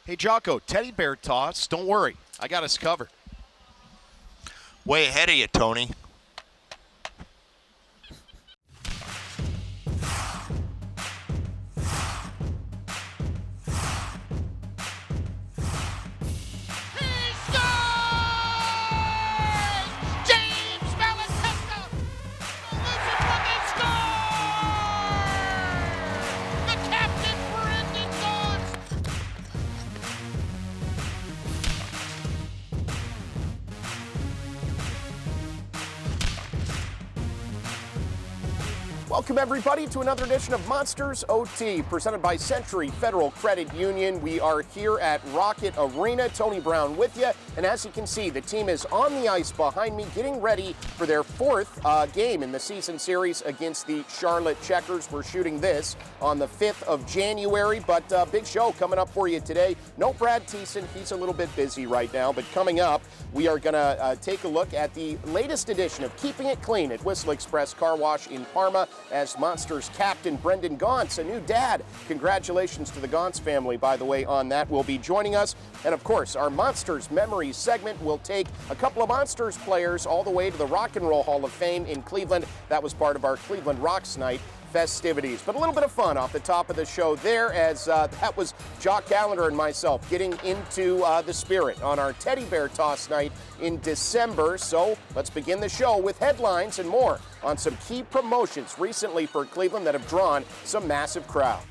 Hey, Jocko, teddy bear toss. Don't worry. I got us covered. Way ahead of you, Tony. Welcome, everybody, to another edition of Monsters OT, presented by Century Federal Credit Union. We are here at Rocket Arena. Tony Brown with you. And as you can see, the team is on the ice behind me, getting ready for their fourth game in the season series against the Charlotte Checkers. We're shooting this on the 5th of January, but big show coming up for you today. No Brad Thiessen. He's a little bit busy right now, but coming up, we are going to take a look at the latest edition of Keeping It Clean at Whistle Express Car Wash in Parma, as Monsters Captain Brendan Gaunce, a new dad. Congratulations to the Gaunce family, by the way, on that, will be joining us. And of course, our Monsters Memories segment will take a couple of Monsters players all the way to the Rock and Roll Hall of Fame in Cleveland. That was part of our Cleveland Rocks Night festivities. But a little bit of fun off the top of the show there, as that was Jock Callender and myself getting into the spirit on our teddy bear toss night in December. So let's begin the show with headlines and more on some key promotions recently for Cleveland that have drawn some massive crowd.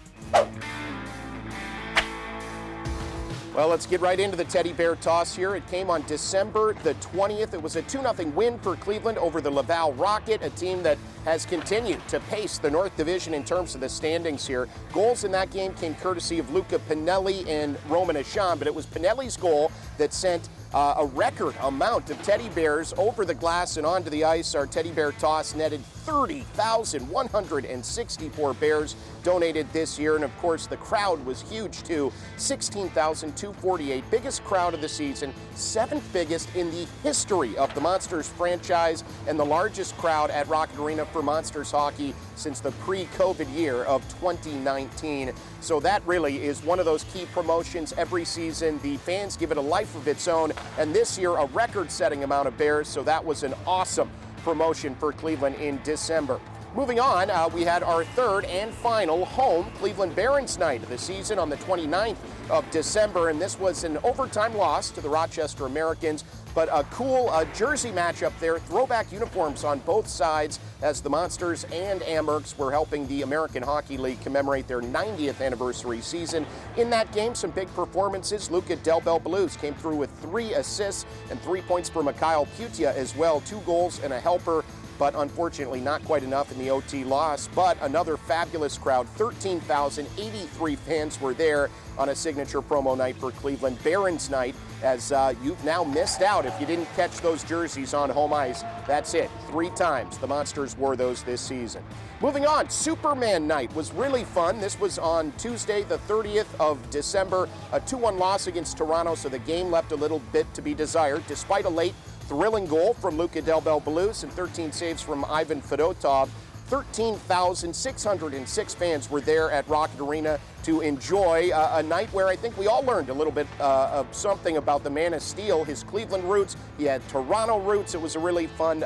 Well, let's get right into the teddy bear toss here. It came on December the 20th. It was a 2-0 win for Cleveland over the Laval Rocket, a team that has continued to pace the North Division in terms of the standings here. Goals in that game came courtesy of Luca Pinelli and Roman Ashan, but it was Pinelli's goal that sent a record amount of teddy bears over the glass and onto the ice. Our teddy bear toss netted 30,164 bears donated this year, and of course the crowd was huge too. 16,248, biggest crowd of the season, 7th biggest in the history of the Monsters franchise, and the largest crowd at Rocket Arena for Monsters hockey since the pre-COVID year of 2019. So that really is one of those key promotions every season. The fans give it a life of its own, and this year a record-setting amount of bears, so that was an awesome promotion for Cleveland in December. Moving on, we had our third and final home Cleveland Barons night of the season on the 29th of December, and this was an overtime loss to the Rochester Americans, but a cool jersey matchup there. Throwback uniforms on both sides, as the Monsters and Amerks were helping the American Hockey League commemorate their 90th anniversary season. In that game, some big performances. Luca Del Bel Blues came through with 3 assists and 3 points for Mikhail Putia as well, 2 goals and a helper, but unfortunately not quite enough in the OT loss. But another fabulous crowd, 13,083 fans were there on a signature promo night for Cleveland Barons night, as you've now missed out if you didn't catch those jerseys on home ice. That's it, 3 times the Monsters wore those this season. Moving on, Superman night was really fun. This was on Tuesday, the 30th of December, a 2-1 loss against Toronto, so the game left a little bit to be desired, despite a late thrilling goal from Luca Del Bel Blues and 13 saves from Ivan Fedotov. 13,606 fans were there at Rocket Arena to enjoy a night where I think we all learned a little bit of something about the Man of Steel, his Cleveland roots. He had Toronto roots. It was a really fun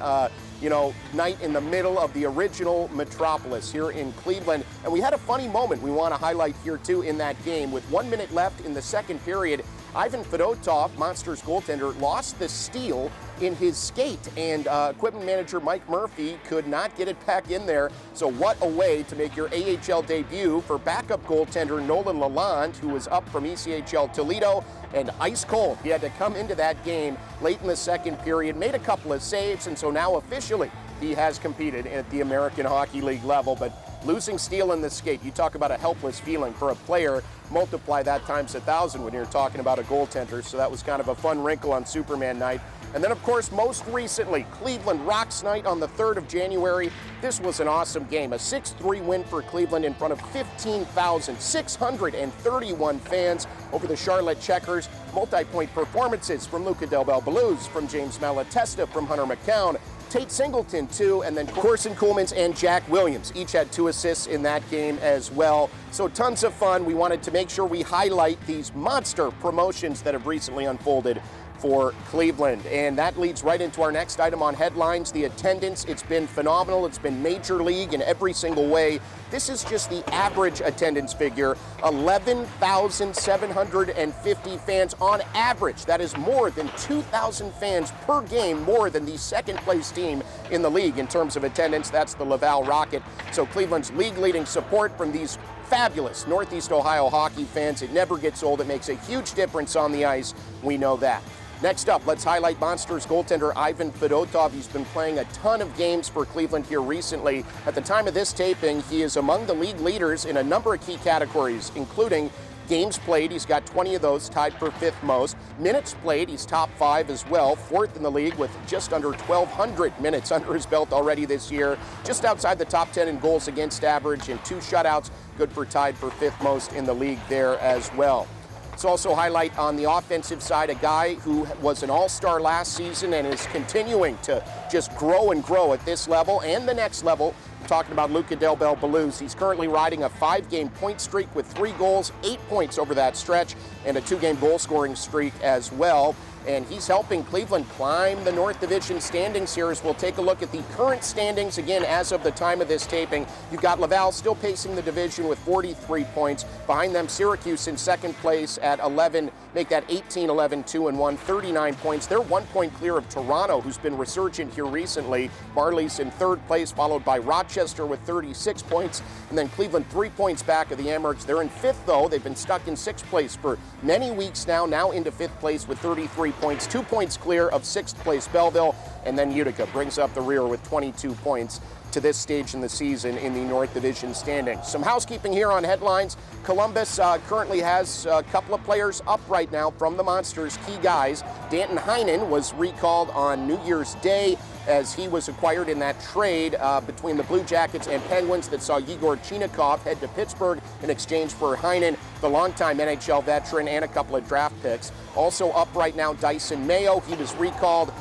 night in the middle of the original metropolis here in Cleveland. And we had a funny moment we want to highlight here too in that game. With 1 minute left in the second period, Ivan Fedotov, Monsters goaltender, lost the steal in his skate, and equipment manager Mike Murphy could not get it back in there. So what a way to make your AHL debut for backup goaltender Nolan Lalonde, who was up from ECHL Toledo and ice cold. He had to come into that game late in the second period, made a couple of saves, and so now officially he has competed at the American Hockey League level. But losing steel in the skate, you talk about a helpless feeling for a player. Multiply that times 1,000 when you're talking about a goaltender. So that was kind of a fun wrinkle on Superman night. And then, of course, most recently, Cleveland Rocks Night on the 3rd of January. This was an awesome game, a 6-3 win for Cleveland in front of 15,631 fans over the Charlotte Checkers. Multi-point performances from Luca Del Bel Belluz, from James Malatesta, from Hunter McCown, Tate Singleton too, and then Corson Coolmans and Jack Williams each had 2 assists in that game as well. So tons of fun. We wanted to make sure we highlight these monster promotions that have recently unfolded for Cleveland. And that leads right into our next item on headlines, the attendance. It's been phenomenal. It's been major league in every single way. This is just the average attendance figure, 11,750 fans on average. That is more than 2,000 fans per game, more than the second place team in the league in terms of attendance. That's the Laval Rocket. So Cleveland's league leading support from these fabulous Northeast Ohio hockey fans. It never gets old. It makes a huge difference on the ice. We know that. Next up, let's highlight Monsters goaltender Ivan Fedotov. He's been playing a ton of games for Cleveland here recently. At the time of this taping, he is among the league leaders in a number of key categories, including games played. He's got 20 of those, tied for 5th most. Minutes played, he's top 5 as well, 4th in the league with just under 1,200 minutes under his belt already this year. Just outside the top 10 in goals against average and 2 shutouts, good for tied for 5th most in the league there as well. Let's also highlight on the offensive side a guy who was an all-star last season and is continuing to just grow and grow at this level and the next level. I'm talking about Luca Del Bel Belluz. He's currently riding a 5-game point streak with 3 goals, 8 points over that stretch, and a 2-game goal scoring streak as well. And he's helping Cleveland climb the North Division standings here as we'll take a look at the current standings again as of the time of this taping. You've got Laval still pacing the division with 43 points. Behind them, Syracuse in second place at 11. Make that 18-11, 2-1, 39 points. They're 1 point clear of Toronto, who's been resurgent here recently. Marley's in 3rd place, followed by Rochester with 36 points. And then Cleveland 3 points back of the Amherst. They're in 5th, though. They've been stuck in 6th place for many weeks now into 5th place with 33 points, 2 points clear of 6th place Belleville, and then Utica brings up the rear with 22 points to this stage in the season in the North Division standings. Some housekeeping here on headlines. Columbus currently has a couple of players up right now from the Monsters, key guys. Danton Heinen was recalled on New Year's Day as he was acquired in that trade between the Blue Jackets and Penguins that saw Yegor Chinakhov head to Pittsburgh in exchange for Heinen, the longtime NHL veteran, and a couple of draft picks. Also up right now, Dyson Mayo. He was recalled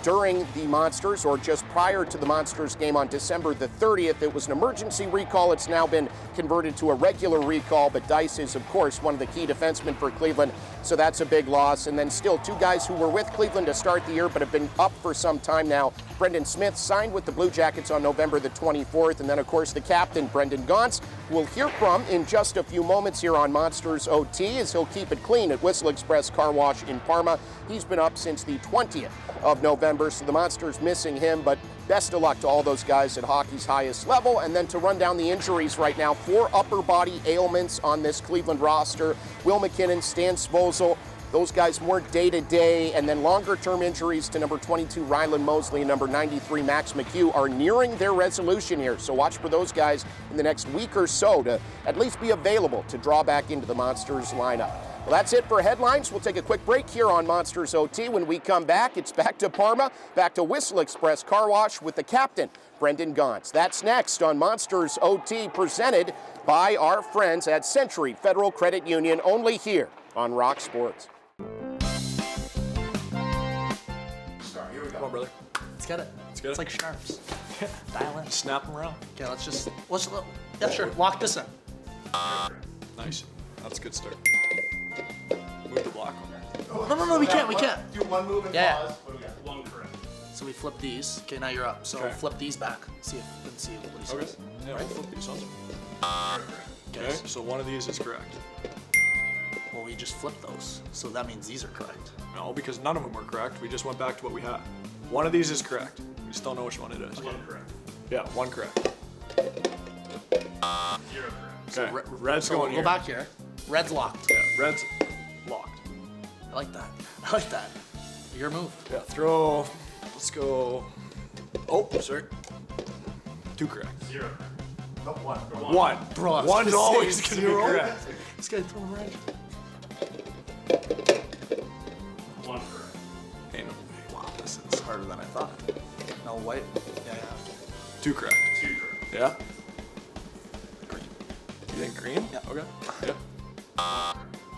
during the Monsters, or just prior to the Monsters game on December the 30th. It was an emergency recall. It's now been converted to a regular recall, but Dice is, of course, one of the key defensemen for Cleveland, so that's a big loss. And then still 2 guys who were with Cleveland to start the year but have been up for some time now. Brendan Smith signed with the Blue Jackets on November the 24th, and then, of course, the captain, Brendan Gaunce, we'll hear from in just a few moments here on Monsters OT as he'll keep it clean at Whistle Express Car Wash in Parma. He's been up since the 20th of November, so the Monsters missing him, but best of luck to all those guys at hockey's highest level. And then to run down the injuries right now, 4 upper body ailments on this Cleveland roster. Will McKinnon, Stan Svozil, those guys more day-to-day, and then longer-term injuries to number 22 Ryland Mosley and number 93 Max McHugh are nearing their resolution here. So watch for those guys in the next week or so to at least be available to draw back into the Monsters lineup. Well, that's it for headlines. We'll take a quick break here on Monsters OT. When we come back, it's back to Parma, back to Whistle Express Car Wash with the captain, Brendan Gaunce. That's next on Monsters OT, presented by our friends at Century Federal Credit Union, only here on Rock Sports. Come on, brother. Let's get it. Let's get It's it. like sharps. Dial in. Snap them around. Okay, yeah, sure. Lock this in. Nice. That's a good start. Move the block one. No, we can't. Do one move and Yeah. pause. What do we got? One correct. So we flip these. Okay, now you're up. So Okay. flip these back. See what he says. Okay. Yeah, we'll flip these ones. Okay. Okay, so one of these is correct. Well, we just flipped those. So that means these are correct. No, because none of them were correct. We just went back to what we had. One of these is correct. We just don't know which one it is. One correct. Yeah, one correct. 0 correct. Okay, red's So going we'll here. go back here. Red's locked. Yeah, red's locked. I like that. Your move. Yeah, throw. Let's go. Oh, sorry. 2 correct. 0 correct. No, one. One. Bro, I was One's gonna say always going to be 0. correct. This guy throwing right. 1 correct. Ain't no way. Wow. harder than I thought. No white. Yeah. 2 correct. 2 correct. Yeah. Green. You think green? Yeah. Okay. Yeah.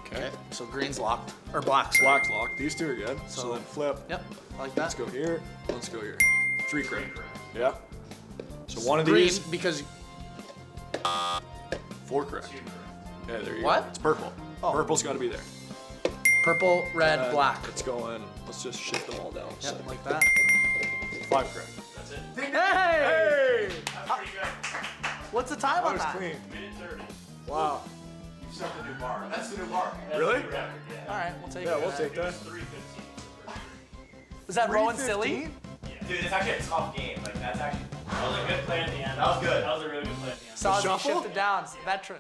Okay. So green's locked or black's Black's locked. These 2 are good. So So- then flip. Yep, like Let's that. go here. Let's go here. 3 correct. Yeah. So one of Green these. because 4 correct. Yeah, there you What? go. It's purple. Oh. Purple's got to be there. purple, red, black. Let's go in. Let's just shift them all down. Yep, So like that. 5 correct. Hey! Hey! What's the time That on was that? clean. Minute 30. Wow. You set the new bar. That's the new bar. Really? All right, we'll take Yeah, it. we'll take that. 3:15. Is that Rowan silly? Dude, it's actually a tough game. Like, that's actually. That was a good play at the end. That was good. That was a really good play at the end. Saw as he shuffle? shifted down. It's veteran.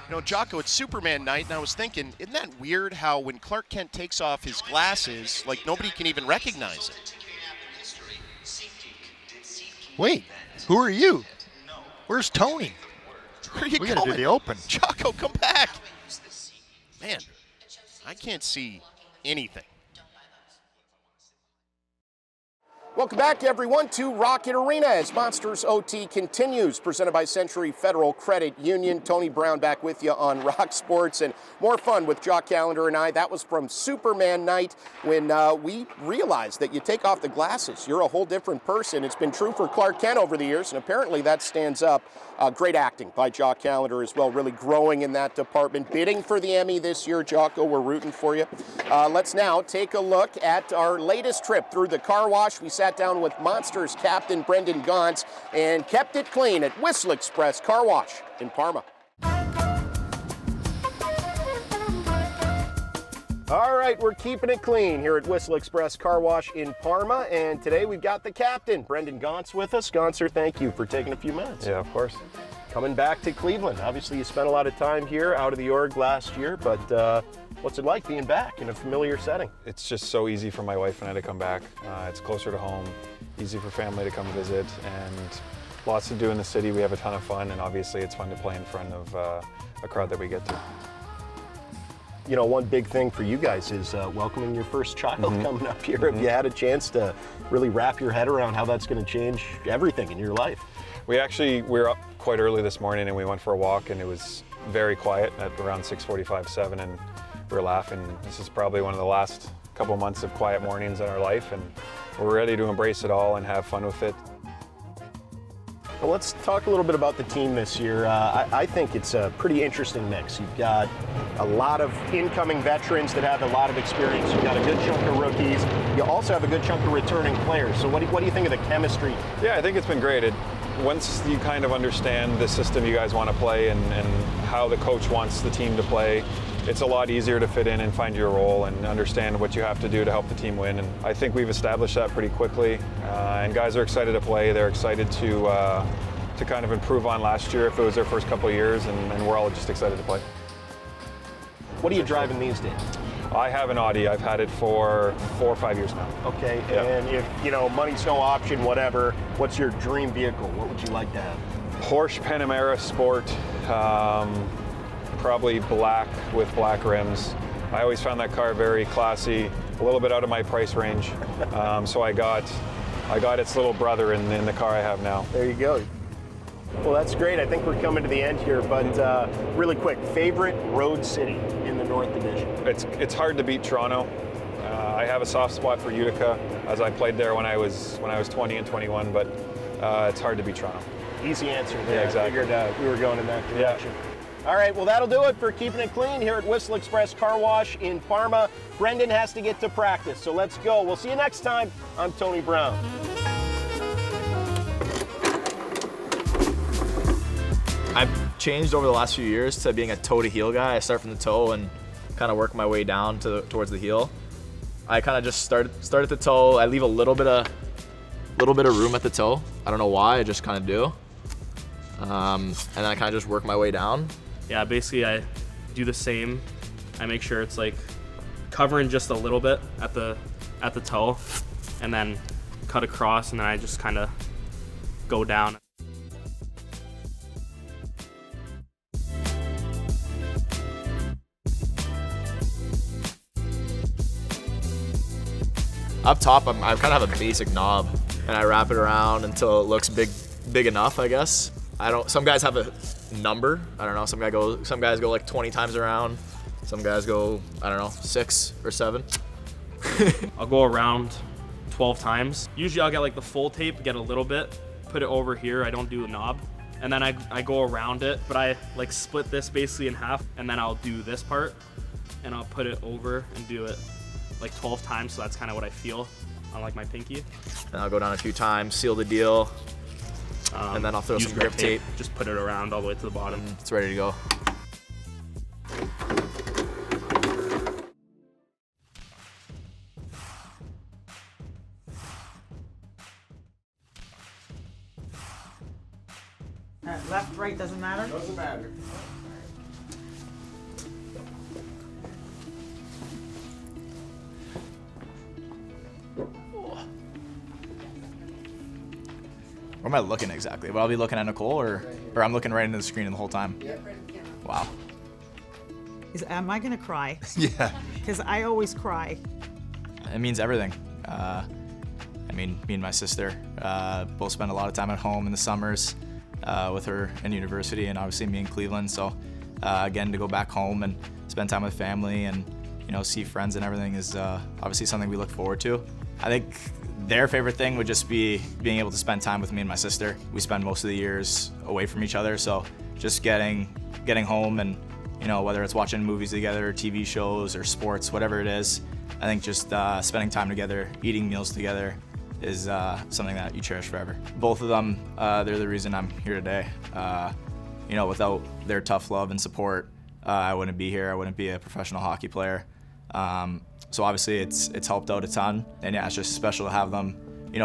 You know, Jocko, it's Superman night, and I was thinking, isn't that weird how when Clark Kent takes off his glasses, like nobody can even recognize it? Wait, who are you? Where's Tony? Where are you We going? gotta do the open. Jocko, come back. Man, I can't see anything. Welcome back, everyone, to Rocket Arena as Monsters OT continues, presented by Century Federal Credit Union. Tony Brown back with you on Rock Sports, and more fun with Jock Callender and I. That was from Superman night when we realized that you take off the glasses, you're a whole different person. It's been true for Clark Kent over the years, and apparently that stands up. Great acting by Jock Callender as well, really growing in that department. Bidding for the Emmy this year, Jocko, we're rooting for you. Let's now take a look at our latest trip through the car wash. We sat down with Monsters Captain Brendan Gaunce and kept it clean at Whistle Express Car Wash in Parma. All right, we're keeping it clean here at Whistle Express Car Wash in Parma, and today we've got the captain, Brendan Gaunce, with us. Gauncer, thank you for taking a few minutes. Yeah, of course. Coming back to Cleveland. Obviously, you spent a lot of time here out of the org last year, but what's it like being back in a familiar setting? It's just so easy for my wife and I to come back. It's closer to home, easy for family to come visit, and lots to do in the city. We have a ton of fun, and obviously it's fun to play in front of a crowd that we get to. You know, one big thing for you guys is welcoming your first child coming up here. Have you had a chance to really wrap your head around how that's going to change everything in your life? We were up quite early this morning and we went for a walk, and it was very quiet at around 6:45, 7, and we were laughing. This is probably one of the last couple months of quiet mornings in our life, and we're ready to embrace it all and have fun with it. Well, let's talk a little bit about the team this year. I think it's a pretty interesting mix. You've got a lot of incoming veterans that have a lot of experience. You've got a good chunk of rookies. You also have a good chunk of returning players. So what do you think of the chemistry? Yeah, I think it's been great. Once you kind of understand the system you guys want to play and how the coach wants the team to play, it's a lot easier to fit in and find your role and understand what you have to do to help the team win. And I think we've established that pretty quickly. And guys are excited to play. They're excited to kind of improve on last year if it was their first couple of years, and we're all just excited to play. What are you driving these days? I have an Audi. I've had it for 4 or 5 years now. Okay, Yeah. and if, money's no option, whatever, what's your dream vehicle? What would you like to have? Porsche Panamera Sport, probably black with black rims. I always found that car very classy, a little bit out of my price range. So I got its little brother in the car I have now. There you go. Well, that's great. I think we're coming to the end here, but really quick, favorite road city in the North Division? It's hard to beat Toronto. I have a soft spot for Utica, as I played there when I was 20 and 21, but it's hard to beat Toronto. Easy answer there. Yeah, exactly. I figured we were going in that direction. All right, well, that'll do it for Keeping It Clean here at Whistle Express Car Wash in Parma. Brendan has to get to practice, so let's go. We'll see you next time. I'm Tony Brown. I've changed over the last few years to being a toe-to-heel guy. I start from the toe and kind of work my way down towards the heel. I kind of just start at the toe. I leave a little bit of room at the toe. I don't know why. I just kind of do. And then I kind of just work my way down. Yeah, basically I do the same. I make sure it's like covering just a little bit at the toe, and then cut across, and then I just kind of go down. Up top, I kind of have a basic knob, and I wrap it around until it looks big enough, I guess. Some guys have a number. I don't know. Some guys go like 20 times around. Some guys go, I don't know, 6 or 7. I'll go around 12 times. Usually I'll get like the full tape, get a little bit, put it over here. I don't do a knob. And then I go around it, but I like split this basically in half, and then I'll do this part, and I'll put it over and do it like 12 times, so that's kind of what I feel on like my pinky. And I'll go down a few times, seal the deal, and then I'll throw some grip tape. Just put it around all the way to the bottom. It's ready to go. Left, right, doesn't matter? Doesn't matter. Where am I looking exactly? Will I be looking at Nicole, or I'm looking right into the screen the whole time? Yeah. Wow. Am I gonna cry? Yeah. Because I always cry. It means everything. I mean, me and my sister both spend a lot of time at home in the summers with her in university, and obviously me in Cleveland. So again, to go back home and spend time with family and see friends and everything is obviously something we look forward to. I think their favorite thing would just be being able to spend time with me and my sister. We spend most of the years away from each other, so just getting home and whether it's watching movies together, TV shows, or sports, whatever it is, I think just spending time together, eating meals together is something that you cherish forever. Both of them, they're the reason I'm here today. Without their tough love and support, I wouldn't be here. I wouldn't be a professional hockey player. So obviously it's helped out a ton, and yeah, it's just special to have them,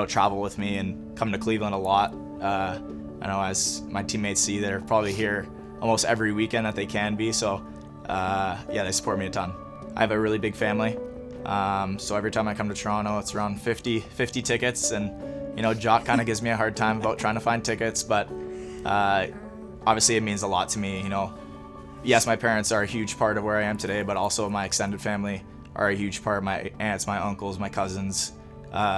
travel with me and come to Cleveland a lot. I know as my teammates see, they're probably here almost every weekend that they can be. So yeah, they support me a ton. I have a really big family, so every time I come to Toronto, it's around 50 tickets, and Jock kind of gives me a hard time about trying to find tickets, but obviously it means a lot to me. Yes, my parents are a huge part of where I am today, but also my extended family are a huge part. My aunts, my uncles, my cousins,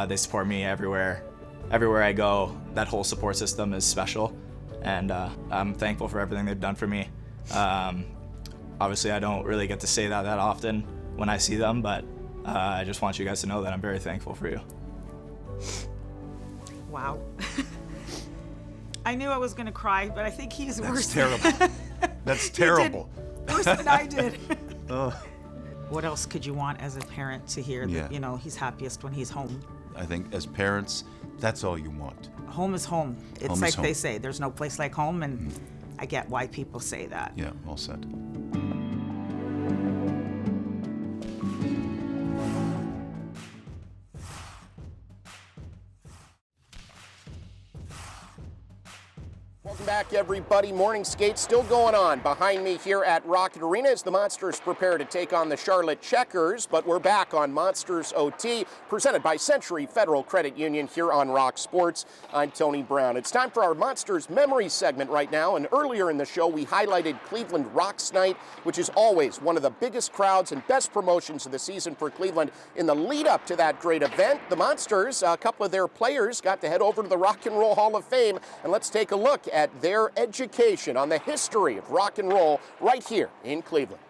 they support me everywhere I go. That whole support system is special, and I'm thankful for everything they've done for me. Obviously, I don't really get to say that often when I see them, but I just want you guys to know that I'm very thankful for you. Wow. I knew I was going to cry, but I think he's worse. That's terrible. That's terrible. Worse than I did. What else could you want as a parent to hear that, he's happiest when he's home? I think as parents, that's all you want. Home is home. It's Home like is home. they say, there's no place like home, and I get why people say that. Yeah, well said. Welcome back, everybody. Morning skate still going on behind me here at Rocket Arena as the Monsters prepare to take on the Charlotte Checkers, but we're back on Monsters OT, presented by Century Federal Credit Union here on Rock Sports. I'm Tony Brown. It's time for our Monsters Memory segment right now, and earlier in the show we highlighted Cleveland Rocks Night, which is always one of the biggest crowds and best promotions of the season for Cleveland. In the lead up to that great event, the Monsters, a couple of their players got to head over to the Rock and Roll Hall of Fame, and let's take a look at their education on the history of rock and roll right here in Cleveland.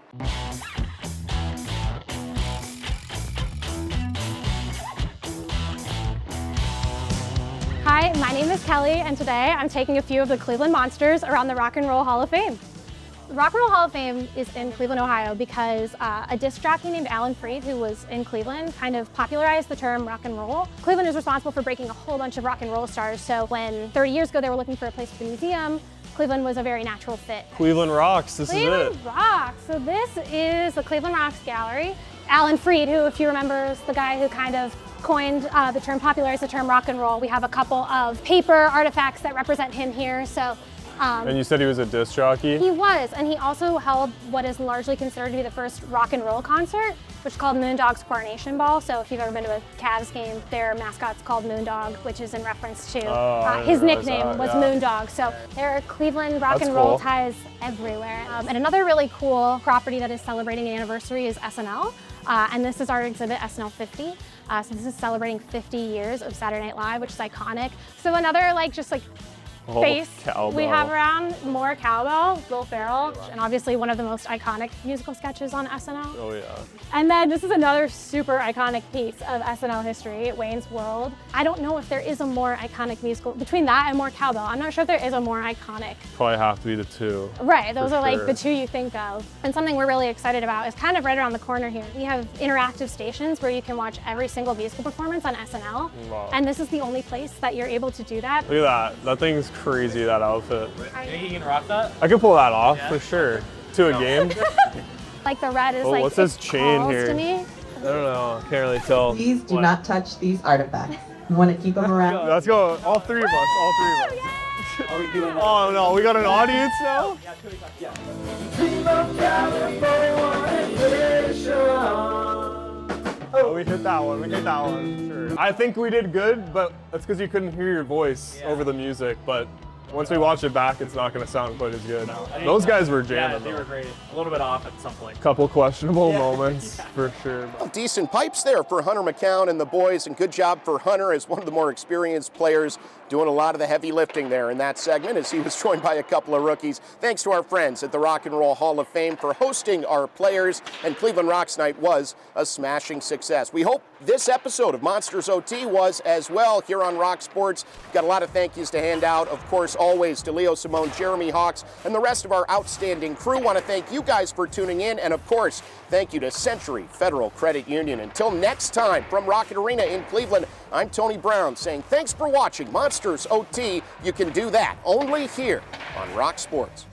Hi, my name is Kelly, and today I'm taking a few of the Cleveland Monsters around the Rock and Roll Hall of Fame. The Rock and Roll Hall of Fame is in Cleveland, Ohio, because a disc jockey named Alan Freed, who was in Cleveland, kind of popularized the term rock and roll. Cleveland is responsible for breaking a whole bunch of rock and roll stars, so when 30 years ago they were looking for a place for the museum, Cleveland was a very natural fit. Cleveland rocks, this Cleveland is it. Rocks. So this is the Cleveland Rocks Gallery. Alan Freed, who, if you remember, is the guy who kind of coined the term, popularized the term rock and roll. We have a couple of paper artifacts that represent him here. So And you said he was a disc jockey? He was, and he also held what is largely considered to be the first rock and roll concert, which is called Moondog's Coronation Ball. So if you've ever been to a Cavs game, their mascot's called Moondog, which is in reference to his nickname was Moondog. So there are Cleveland rock and roll ties everywhere. And another really cool property that is celebrating an anniversary is SNL. And this is our exhibit, SNL 50. So this is celebrating 50 years of Saturday Night Live, which is iconic. So another face we have around, more cowbell, Will Ferrell, and obviously one of the most iconic musical sketches on SNL. Oh yeah. And then this is another super iconic piece of SNL history, Wayne's World. I don't know if there is a more iconic musical, between that and more cowbell, I'm not sure if there is a more iconic. Probably have to be the two. Right, those are like the two you think of. And something we're really excited about is kind of right around the corner here. We have interactive stations where you can watch every single musical performance on SNL. Wow. And this is the only place that you're able to do that. Look at that. That thing's crazy, that outfit. You think you can rock that? I could pull that off for sure. To a game. Like the red is what's this chain here? To me. I don't know. Can't really tell. Please do not touch these artifacts. You want to keep them around. Let's go. All three of us. All three of us. Are we doing that? Oh no, we got an audience now? Oh, we hit that one. We hit that one. Sure. I think we did good, but that's because you couldn't hear your voice over the music. But once we watch it back, it's not going to sound quite as good. Those guys were jamming. Yeah, they were great. A little bit off at some point. Couple questionable moments for sure. Well, decent pipes there for Hunter McCown and the boys, and good job for Hunter as one of the more experienced players doing a lot of the heavy lifting there in that segment as he was joined by a couple of rookies. Thanks to our friends at the Rock and Roll Hall of Fame for hosting our players, and Cleveland Rocks Night was a smashing success. We hope this episode of Monsters OT was as well here on Rock Sports. Got a lot of thank yous to hand out. Of course, always to Leo Simone, Jeremy Hawks, and the rest of our outstanding crew. Want to thank you guys for tuning in, and of course, thank you to Century Federal Credit Union. Until next time, from Rocket Arena in Cleveland, I'm Tony Brown saying thanks for watching Monsters OT. You can do that only here on Rock Sports.